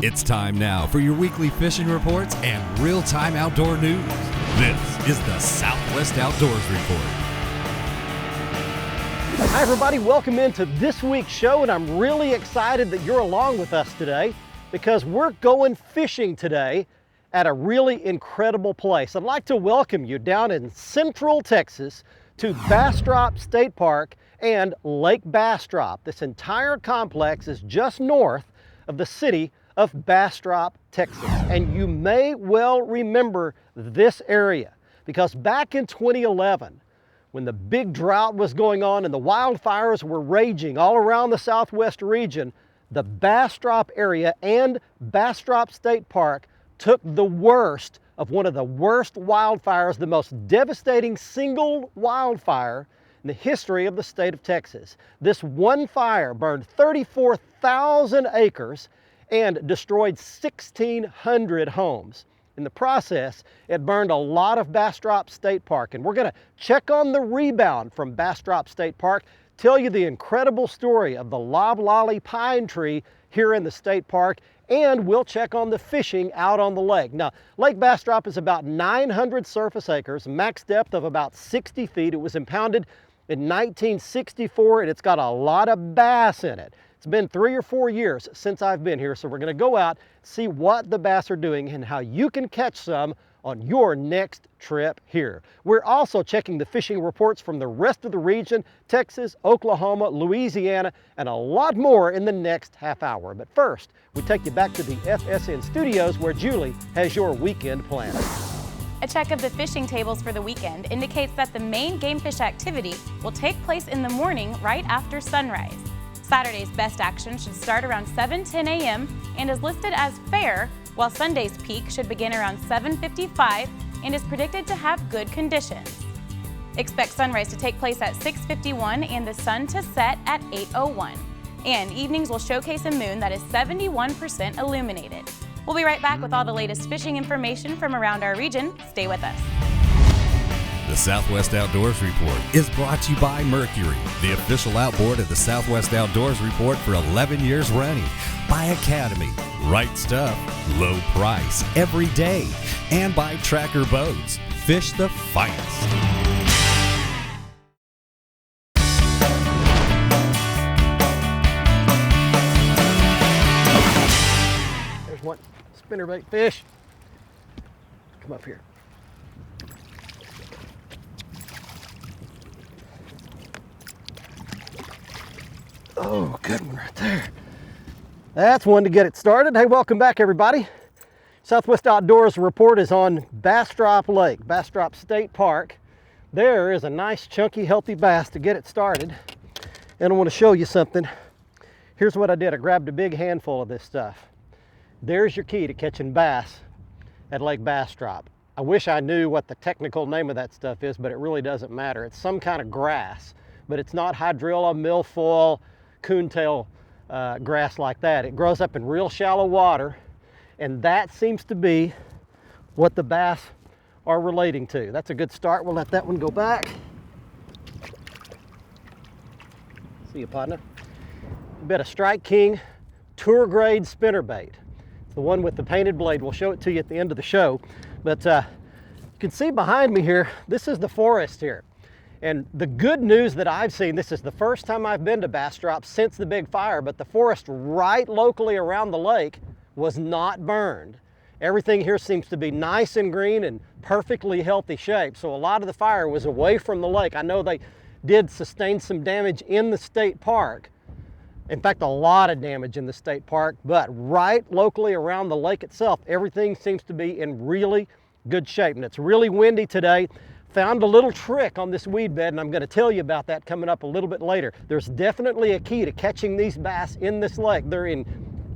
It's time now for your weekly fishing reports and real-time outdoor news. This is the Southwest Outdoors Report. Hi everybody, welcome into this week's show, and I'm really excited that you're along with us today because we're going fishing today at a really incredible place. I'd like to welcome you down in Central Texas to Bastrop State Park and Lake Bastrop. This entire complex is just north of the city of Bastrop, Texas. And you may well remember this area because back in 2011, when the big drought was going on and the wildfires were raging all around the southwest region, the Bastrop area and Bastrop State Park took the worst of one of the worst wildfires, the most devastating single wildfire in the history of the state of Texas. This one fire burned 34,000 acres and destroyed 1,600 homes. In the process, it burned a lot of Bastrop State Park, and we're going to check on the rebound from Bastrop State Park, tell you the incredible story of the Loblolly pine tree here in the state park, and we'll check on the fishing out on the lake. Now, Lake Bastrop is about 900 surface acres, max depth of about 60 feet. It was impounded in 1964, and it's got a lot of bass in it. It's been 3 or 4 years since I've been here, so we're going to go out, see what the bass are doing and how you can catch some on your next trip here. We're also checking the fishing reports from the rest of the region, Texas, Oklahoma, Louisiana, and a lot more in the next half hour. But first, we take you back to the FSN studios where Julie has your weekend planned. A check of the fishing tables for the weekend indicates that the main game fish activity will take place in the morning right after sunrise. Saturday's best action should start around 7:10 a.m. and is listed as fair, while Sunday's peak should begin around 7:55 and is predicted to have good conditions. Expect sunrise to take place at 6:51 and the sun to set at 8:01. And evenings will showcase a moon that is 71% illuminated. We'll be right back with all the latest fishing information from around our region. Stay with us. The Southwest Outdoors Report is brought to you by Mercury, the official outboard of the Southwest Outdoors Report for 11 years running. By Academy, right stuff, low price, every day. And by Tracker Boats, fish the finest. There's one spinnerbait fish. Come up here. Oh, good one right there. That's one to get it started. Hey, welcome back everybody. Southwest Outdoors Report is on Bastrop Lake, Bastrop State Park. There is a nice chunky healthy bass to get it started. And I want to show you something. Here's what I did. I grabbed a big handful of this stuff. There's your key to catching bass at Lake Bastrop. I wish I knew what the technical name of that stuff is, but it really doesn't matter. It's some kind of grass, but it's not hydrilla, milfoil, coontail grass like that. It grows up in real shallow water, and that seems to be what the bass are relating to. That's a good start. We'll let that one go back. See you, partner. A bit of Strike King Tour Grade spinnerbait. It's the one with the painted blade. We'll show it to you at the end of the show. But you can see behind me here, this is the forest here. And the good news that I've seen, this is the first time I've been to Bastrop since the big fire, but the forest right locally around the lake was not burned. Everything here seems to be nice and green and perfectly healthy shape. So a lot of the fire was away from the lake. I know they did sustain some damage in the state park. In fact, a lot of damage in the state park, but right locally around the lake itself, everything seems to be in really good shape. And it's really windy today. Found a little trick on this weed bed, and I'm going to tell you about that coming up a little bit later. There's definitely a key to catching these bass in this lake. They're in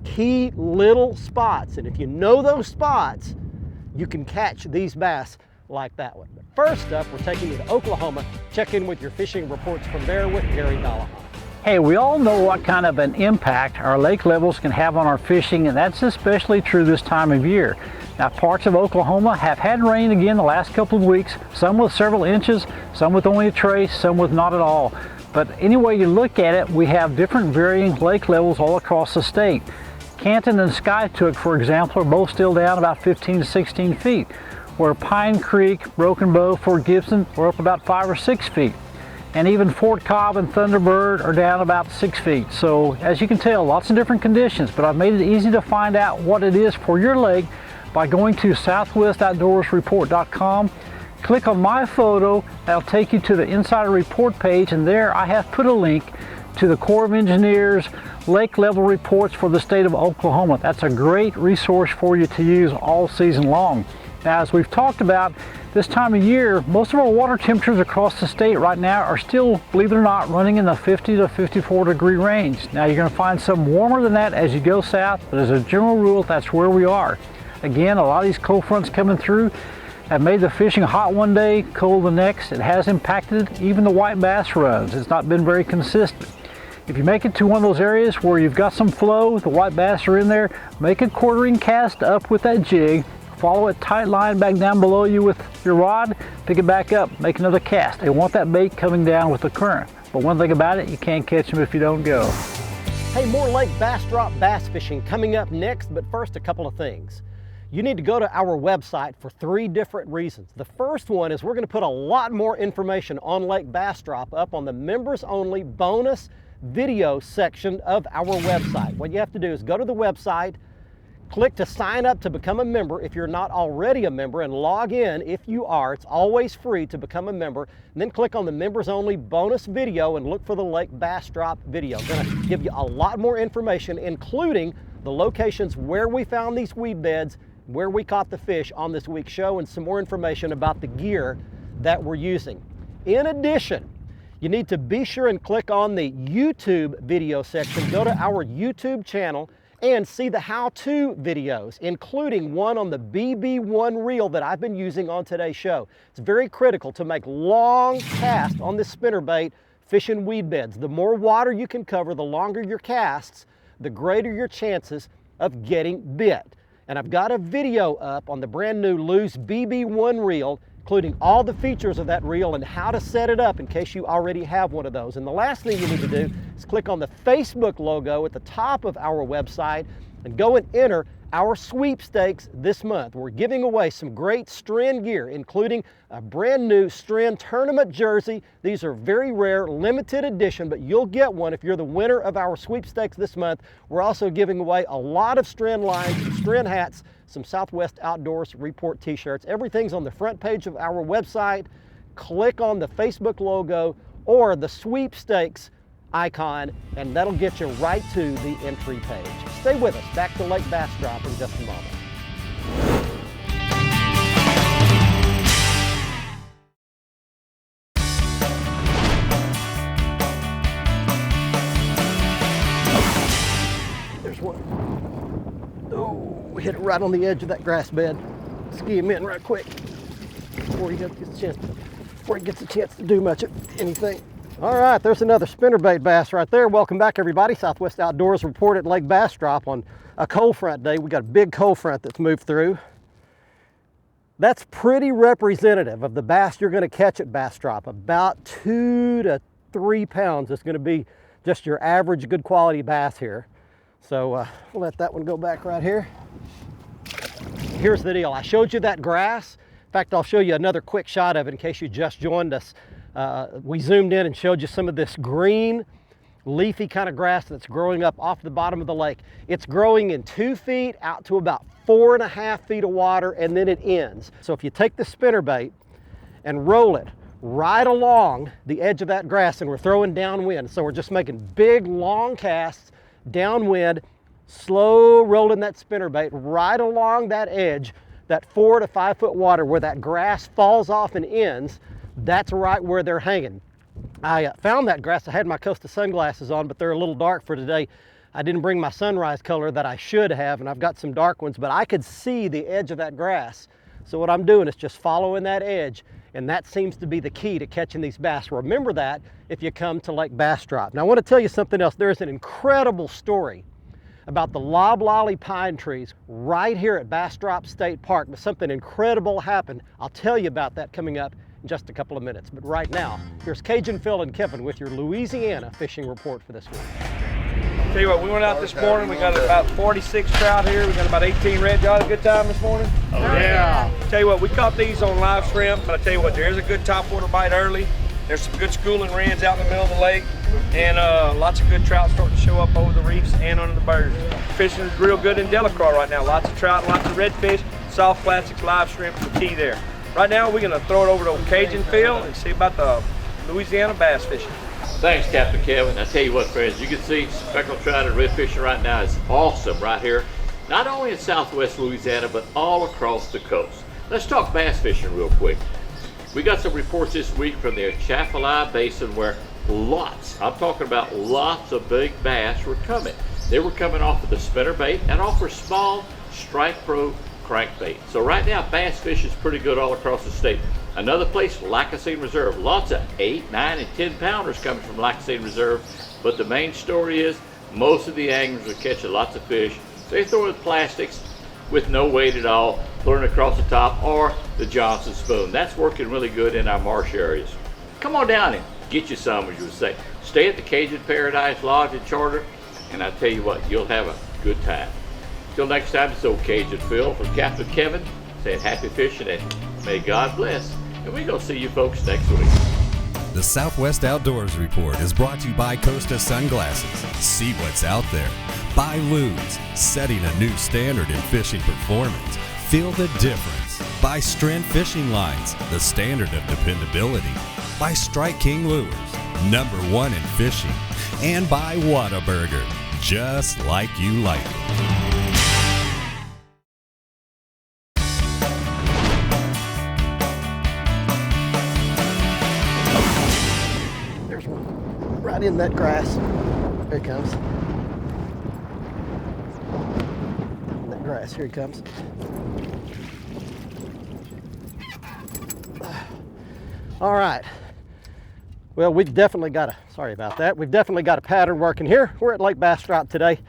key little spots, and if you know those spots, you can catch these bass like that one. But first up, we're taking you to Oklahoma. Check in with your fishing reports from there with Gary Dallahan. Hey, we all know what kind of an impact our lake levels can have on our fishing, and that's especially true this time of year. Now, parts of Oklahoma have had rain again the last couple of weeks, some with several inches, some with only a trace, some with not at all. But any way you look at it, we have different varying lake levels all across the state. Canton and Skytook, for example, are both still down about 15 to 16 feet, where Pine Creek, Broken Bow, Fort Gibson are up about 5 or 6 feet. And even Fort Cobb and Thunderbird are down about 6 feet. So as you can tell, lots of different conditions, but I've made it easy to find out what it is for your lake by going to southwestoutdoorsreport.com. Click on my photo, that'll take you to the Insider Report page, and there I have put a link to the Corps of Engineers lake level reports for the state of Oklahoma. That's a great resource for you to use all season long. Now, as we've talked about, this time of year, most of our water temperatures across the state right now are still, believe it or not, running in the 50 to 54 degree range. Now, you're going to find some warmer than that as you go south, but as a general rule, that's where we are. Again, a lot of these cold fronts coming through have made the fishing hot one day, cold the next. It has impacted even the white bass runs. It's not been very consistent. If you make it to one of those areas where you've got some flow, the white bass are in there, make a quartering cast up with that jig, follow it tight line back down below you with your rod, pick it back up, make another cast. They want that bait coming down with the current. But one thing about it, you can't catch them if you don't go. Hey, more Lake Bastrop bass fishing coming up next, but first a couple of things. You need to go to our website for 3 different reasons. The first one is we're going to put a lot more information on Lake Bastrop up on the members only bonus video section of our website. What you have to do is go to the website, click to sign up to become a member if you're not already a member, and log in if you are. It's always free to become a member. And then click on the members only bonus video and look for the Lake Bastrop video. I'm going to give you a lot more information, including the locations where we found these weed beds, where we caught the fish on this week's show, and some more information about the gear that we're using. In addition, you need to be sure and click on the YouTube video section. Go to our YouTube channel and see the how-to videos, including one on the BB1 reel that I've been using on today's show. It's very critical to make long casts on this spinnerbait fishing weed beds. The more water you can cover, the longer your casts, the greater your chances of getting bit. And I've got a video up on the brand new Lew's BB1 reel, including all the features of that reel and how to set it up in case you already have one of those. And the last thing you need to do is click on the Facebook logo at the top of our website and go and enter our sweepstakes this month. We're giving away some great Stren gear, including a brand new Stren tournament jersey. These are very rare, limited edition, but you'll get one if you're the winner of our sweepstakes this month. We're also giving away a lot of Stren lines, some Stren hats, some Southwest Outdoors Report t-shirts. Everything's on the front page of our website. Click on the Facebook logo or the sweepstakes icon, and that'll get you right to the entry page. Stay with us. Back to Lake Bastrop in just a moment. There's one. Oh, hit it right on the edge of that grass bed. Ski him in right quick before he gets a chance to do much of anything. All right, there's another spinnerbait bass right there. Welcome back, everybody. Southwest Outdoors Report at Lake Bastrop on a cold front day. We got a big cold front that's moved through. That's pretty representative of the bass you're going to catch at Bastrop. About 2 to 3 pounds is going to be just your average good quality bass here. So we'll let that one go back right here. Here's the deal. I showed you that grass. In fact, I'll show you another quick shot of it in case you just joined us. We zoomed in and showed you some of this green, leafy kind of grass that's growing up off the bottom of the lake. It's growing in 2 feet out to about 4.5 feet of water, and then it ends. So if you take the spinnerbait and roll it right along the edge of that grass, and we're throwing downwind, so we're just making big, long casts downwind, slow rolling that spinnerbait right along that edge, that 4 to 5 foot water where that grass falls off and ends. That's right where they're hanging. I found that grass. I had my Costa sunglasses on, but they're a little dark for today. I didn't bring my sunrise color that I should have, and I've got some dark ones, but I could see the edge of that grass. So what I'm doing is just following that edge, and that seems to be the key to catching these bass. Remember that if you come to Lake Bastrop. Now I want to tell you something else. There's an incredible story about the Loblolly pine trees right here at Bastrop State Park, but something incredible happened. I'll tell you about that coming up in just a couple of minutes. But right now, here's Cajun Phil and Kevin with your Louisiana fishing report for this week. Tell you what, we went out this morning, we got about 46 trout here, we got about 18 red. Y'all had a good time this morning? Oh yeah. Tell you what, we caught these on live shrimp, but I tell you what, there's a good topwater bite early. There's some good schooling wrens out in the middle of the lake, and lots of good trout starting to show up over the reefs and under the birds. Fishing is real good in Delacroix right now. Lots of trout, lots of redfish, soft plastics, live shrimp is the key there. Right now, we're gonna throw it over to old Cajun Phil and see about the Louisiana bass fishing. Thanks, Captain Kevin. I tell you what, friends, you can see speckled trout and red fishing right now is awesome right here, not only in southwest Louisiana, but all across the coast. Let's talk bass fishing real quick. We got some reports this week from the Atchafalaya Basin where I'm talking about lots of big bass were coming. They were coming off of the spinnerbait and off of small Strike Pro crankbait. So right now, bass fishing is pretty good all across the state. Another place, Lacassine Reserve. Lots of 8, 9, and 10 pounders coming from Lacassine Reserve. But the main story is most of the anglers are catching lots of fish. So they throw the plastics with no weight at all, throwing across the top, or the Johnson spoon. That's working really good in our marsh areas. Come on down and get you some, as you would say. Stay at the Cajun Paradise Lodge and Charter, and I tell you what, you'll have a good time. Till next time, it's old Cajun Phil from Captain Kevin saying happy fishing and may God bless. And we're going to see you folks next week. The Southwest Outdoors Report is brought to you by Costa Sunglasses. See what's out there. By Lubes, setting a new standard in fishing performance. Feel the difference. By Strand Fishing Lines, the standard of dependability. By Strike King Lures, #1 in fishing. And by Whataburger, just like you like it. Right in that grass. Here he comes. In that grass, here he comes. All right. Well, we've definitely got a pattern working here. We're at Lake Bastrop today.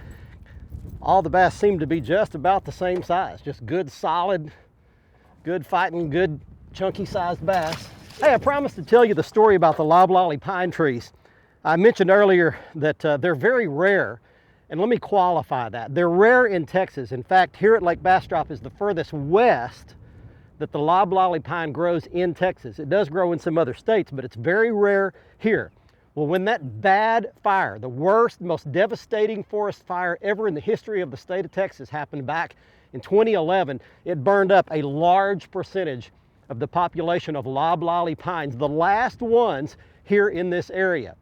All the bass seem to be just about the same size. Just good, solid, good fighting, good chunky sized bass. Hey, I promised to tell you the story about the Loblolly pine trees. I mentioned earlier that they're very rare, and let me qualify that. They're rare in Texas. In fact, here at Lake Bastrop is the furthest west that the Loblolly pine grows in Texas. It does grow in some other states, but it's very rare here. Well, when that bad fire, the worst, most devastating forest fire ever in the history of the state of Texas happened back in 2011, it burned up a large percentage of the population of Loblolly pines, the last ones here in this area.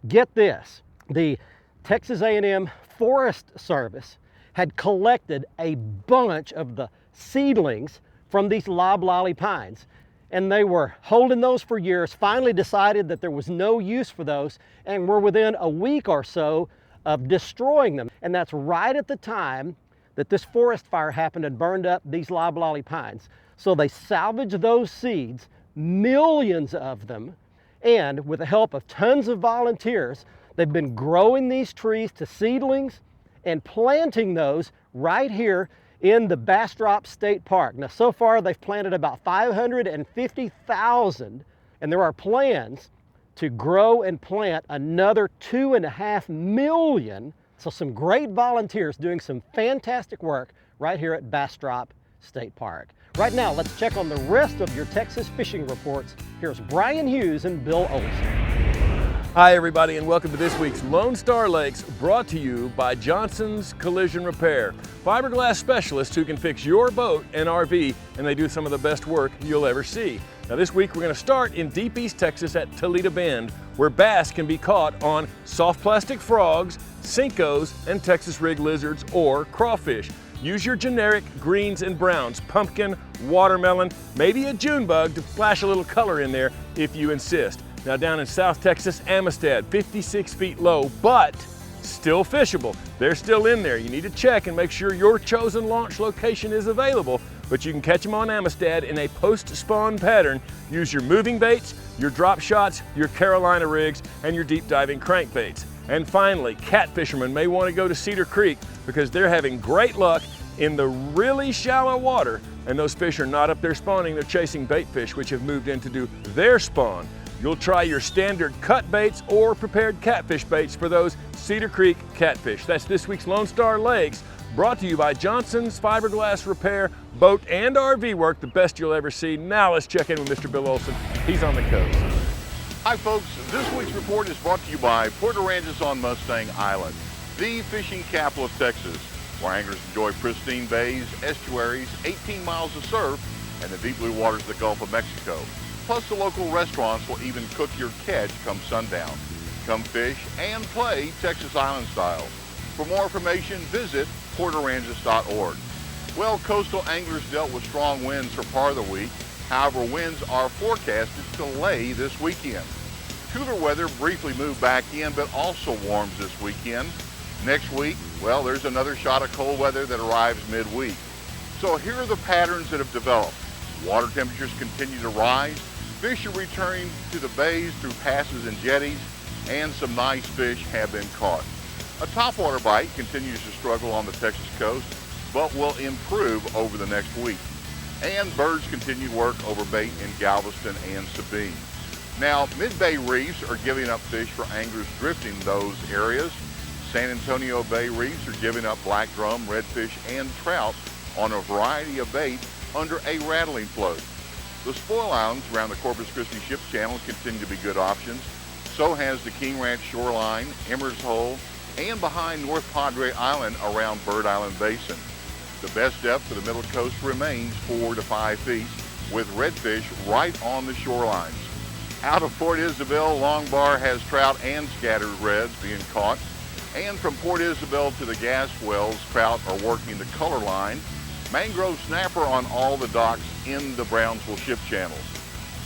Get this, the Texas A&M Forest Service had collected a bunch of the seedlings from these Loblolly pines, and they were holding those for years, finally decided that there was no use for those, and were within a week or so of destroying them. And that's right at the time that this forest fire happened and burned up these Loblolly pines. So they salvaged those seeds, millions of them, and with the help of tons of volunteers, they've been growing these trees to seedlings and planting those right here in the Bastrop State Park. Now, so far they've planted about 550,000, and there are plans to grow and plant another 2.5 million. So some great volunteers doing some fantastic work right here at Bastrop State Park. Right now, let's check on the rest of your Texas fishing reports. Here's Brian Hughes and Bill Olson. Hi everybody, and welcome to this week's Lone Star Lakes, brought to you by Johnson's Collision Repair. Fiberglass specialists who can fix your boat and RV, and they do some of the best work you'll ever see. Now this week we're going to start in deep East Texas at Toledo Bend, where bass can be caught on soft plastic frogs, Cincos, and Texas rig lizards or crawfish. Use your generic greens and browns, pumpkin, watermelon, maybe a June bug to splash a little color in there if you insist. Now down in South Texas, Amistad, 56 feet low, but still fishable. They're still in there. You need to check and make sure your chosen launch location is available, but you can catch them on Amistad in a post-spawn pattern. Use your moving baits, your drop shots, your Carolina rigs, and your deep diving crankbaits. And finally, cat fishermen may want to go to Cedar Creek because they're having great luck in the really shallow water And those fish are not up there spawning, they're chasing bait fish, which have moved in to do their spawn. You'll try your standard cut baits or prepared catfish baits for those Cedar Creek catfish. That's this week's Lone Star Lakes, brought to you by Johnson's Fiberglass Repair, Boat and RV Work, the best you'll ever see. Now let's check in with Mr. Bill Olson. He's on the coast. Hi folks, this week's report is brought to you by Aransas on Mustang Island, the fishing capital of Texas, where anglers enjoy pristine bays, estuaries, 18 miles of surf, and the deep blue waters of the Gulf of Mexico. Plus the local restaurants will even cook your catch come sundown. Come fish and play Texas Island style. For more information, visit portaransas.org. Well, coastal anglers dealt with strong winds for part of the week. However, winds are forecasted to lay this weekend. Cooler weather briefly moved back in, but also warms this weekend. Next week, well, there's another shot of cold weather that arrives midweek. So here are the patterns that have developed. Water temperatures continue to rise. Fish are returning to the bays through passes and jetties, and some nice fish have been caught. A topwater bite continues to struggle on the Texas coast, but will improve over the next week. And birds continue work over bait in Galveston and Sabine. Now, mid-bay reefs are giving up fish for anglers drifting those areas. San Antonio Bay reefs are giving up black drum, redfish, and trout on a variety of bait under a rattling float. The spoil islands around the Corpus Christi Ship Channel continue to be good options. So has the King Ranch shoreline, Emmer's Hole, and behind North Padre Island around Bird Island Basin. The best depth for the Middle Coast remains 4 to 5 feet, with redfish right on the shorelines. Out of Port Isabel, Longbar has trout and scattered reds being caught. And from Port Isabel to the gas wells, trout are working the color line. Mangrove snapper on all the docks in the Brownsville Ship Channels.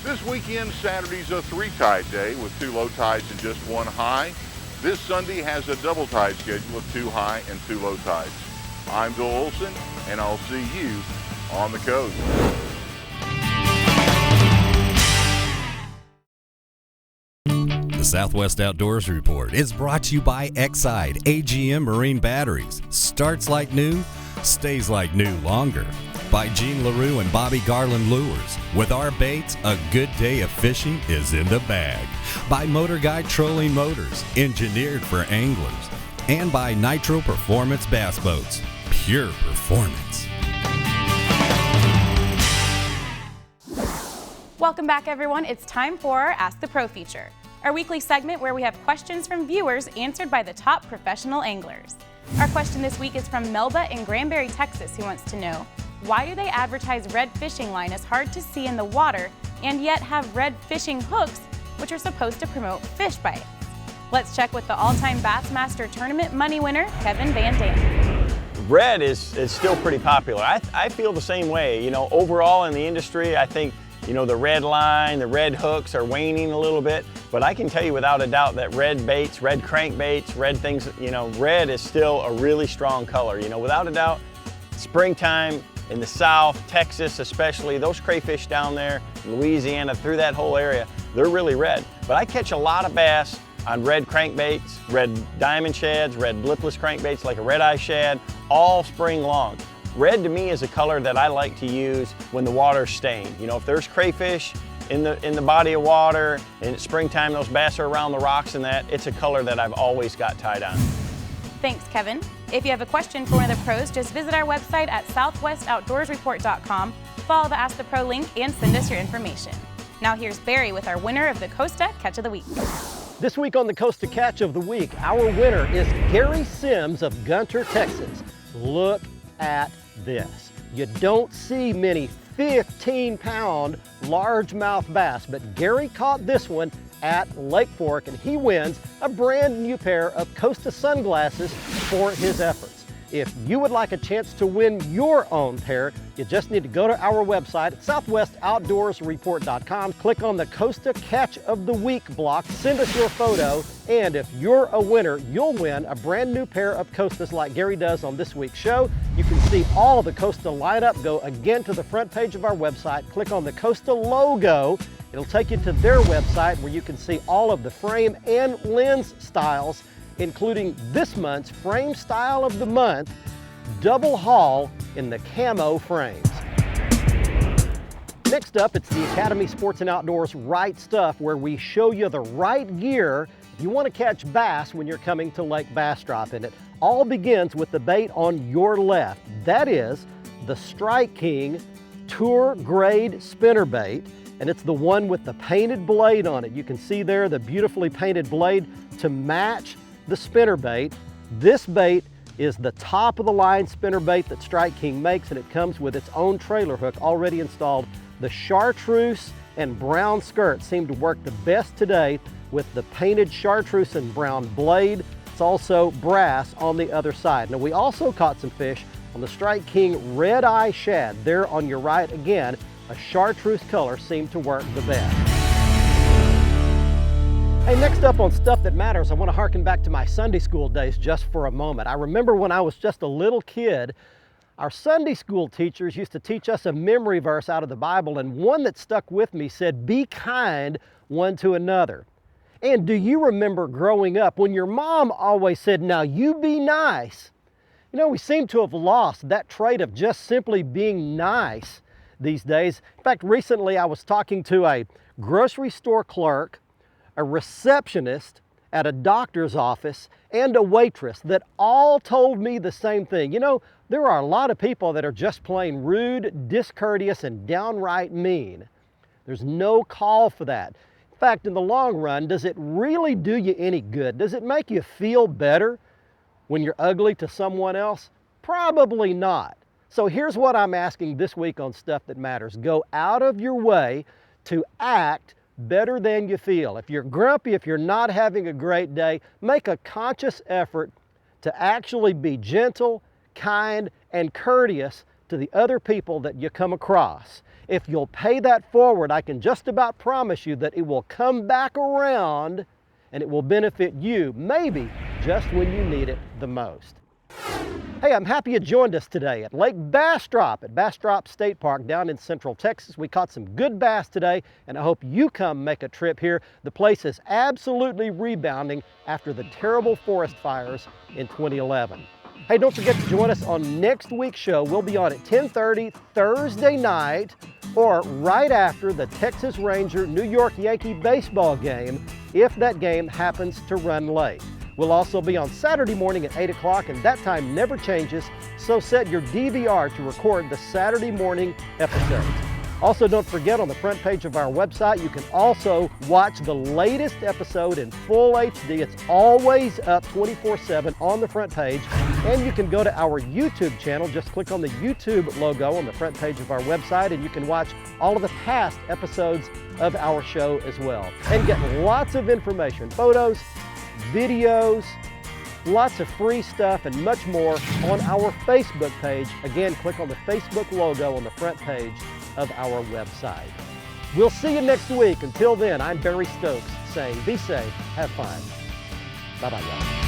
This weekend, Saturday's a 3-tide day with 2 low tides and just 1 high. This Sunday has a double tide schedule of 2 high and 2 low tides. I'm Bill Olson, and I'll see you on the coast. The Southwest Outdoors Report is brought to you by Exide AGM Marine Batteries. Starts like new, stays like new longer. By Gene LaRue and Bobby Garland Lures. With our baits, a good day of fishing is in the bag. By Motor Guide Trolling Motors, engineered for anglers. And by Nitro Performance Bass Boats, pure performance. Welcome back, everyone. It's time for our Ask the Pro feature, our weekly segment where we have questions from viewers answered by the top professional anglers. Our question this week is from Melba in Granbury, Texas, who wants to know, why do they advertise red fishing line as hard to see in the water and yet have red fishing hooks, which are supposed to promote fish bites? Let's check with the all-time Bassmaster Tournament money winner, Kevin Van Dam. Red is still pretty popular. I feel the same way. You know, overall in the industry, I think, you know, the red line, the red hooks are waning a little bit, but I can tell you without a doubt that red baits, red crankbaits, red things, you know, red is still a really strong color. You know, without a doubt, springtime in the South, Texas especially, those crayfish down there, Louisiana, through that whole area, they're really red. But I catch a lot of bass on red crankbaits, red diamond shads, red lipless crankbaits like a red-eye shad, all spring long. Red to me is a color that I like to use when the water's stained. You know, if there's crayfish in the body of water, and it's springtime, those bass are around the rocks and that, it's a color that I've always got tied on. Thanks, Kevin. If you have a question for one of the pros, just visit our website at southwestoutdoorsreport.com, follow the Ask the Pro link, and send us your information. Now here's Barry with our winner of the Costa Catch of the Week. This week on the Costa Catch of the Week, our winner is Gary Sims of Gunter, Texas. Look at this. You don't see many 15-pound largemouth bass, but Gary caught this one at Lake Fork, and he wins a brand new pair of Costa sunglasses for his efforts. If you would like a chance to win your own pair, you just need to go to our website at southwestoutdoorsreport.com, click on the Costa Catch of the Week block, send us your photo, and if you're a winner, you'll win a brand new pair of Costas like Gary does on this week's show. You can see all the Costa lineup. Go again to the front page of our website, click on the Costa logo. It'll take you to their website where you can see all of the frame and lens styles, including this month's frame style of the month, double haul in the camo frames. next up, it's the Academy Sports and Outdoors Right Stuff, where we show you the right gear if you want to catch bass when you're coming to Lake Bastrop. And it all begins with the bait on your left. That is the Strike King Tour Grade spinnerbait, and it's the one with the painted blade on it. You can see there the beautifully painted blade to match the spinnerbait. This bait is the top of the line spinnerbait that Strike King makes, and it comes with its own trailer hook already installed. The chartreuse and brown skirt seem to work the best today with the painted chartreuse and brown blade. It's also brass on the other side. Now, we also caught some fish on the Strike King Red Eye Shad. There on your right, again, a chartreuse color seemed to work the best. Hey, next up on Stuff That Matters, I want to harken back to my Sunday school days just for a moment. I remember when I was just a little kid, our Sunday school teachers used to teach us a memory verse out of the Bible, and one that stuck with me said, "Be kind one to another." And do you remember growing up when your mom always said, "Now you be nice"? You know, we seem to have lost that trait of just simply being nice these days. In fact, recently I was talking to a grocery store clerk, a receptionist at a doctor's office, and a waitress that all told me the same thing. You know, there are a lot of people that are just plain rude, discourteous, and downright mean. There's no call for that. In fact, in the long run, does it really do you any good? Does it make you feel better when you're ugly to someone else? Probably not. So here's what I'm asking this week on Stuff That Matters. Go out of your way to act better than you feel. If you're grumpy, if you're not having a great day, make a conscious effort to actually be gentle, kind, and courteous to the other people that you come across. If you'll pay that forward, I can just about promise you that it will come back around and it will benefit you, maybe just when you need it the most. Hey, I'm happy you joined us today at Lake Bastrop at Bastrop State Park down in Central Texas. We caught some good bass today, and I hope you come make a trip here. The place is absolutely rebounding after the terrible forest fires in 2011. Hey, don't forget to join us on next week's show. We'll be on at 10:30 Thursday night or right after the Texas Ranger New York Yankee baseball game, if that game happens to run late. We'll also be on Saturday morning at 8 o'clock, and that time never changes, so set your DVR to record the Saturday morning episodes. Also, don't forget, on the front page of our website, you can also watch the latest episode in full HD. It's always up 24/7 on the front page. And you can go to our YouTube channel. Just click on the YouTube logo on the front page of our website, and you can watch all of the past episodes of our show as well. And get lots of information, photos, videos, lots of free stuff, and much more on our Facebook page. Again, click on the Facebook logo on the front page of our website. We'll see you next week. Until then, I'm Barry Stokes saying be safe, have fun. Bye-bye, y'all.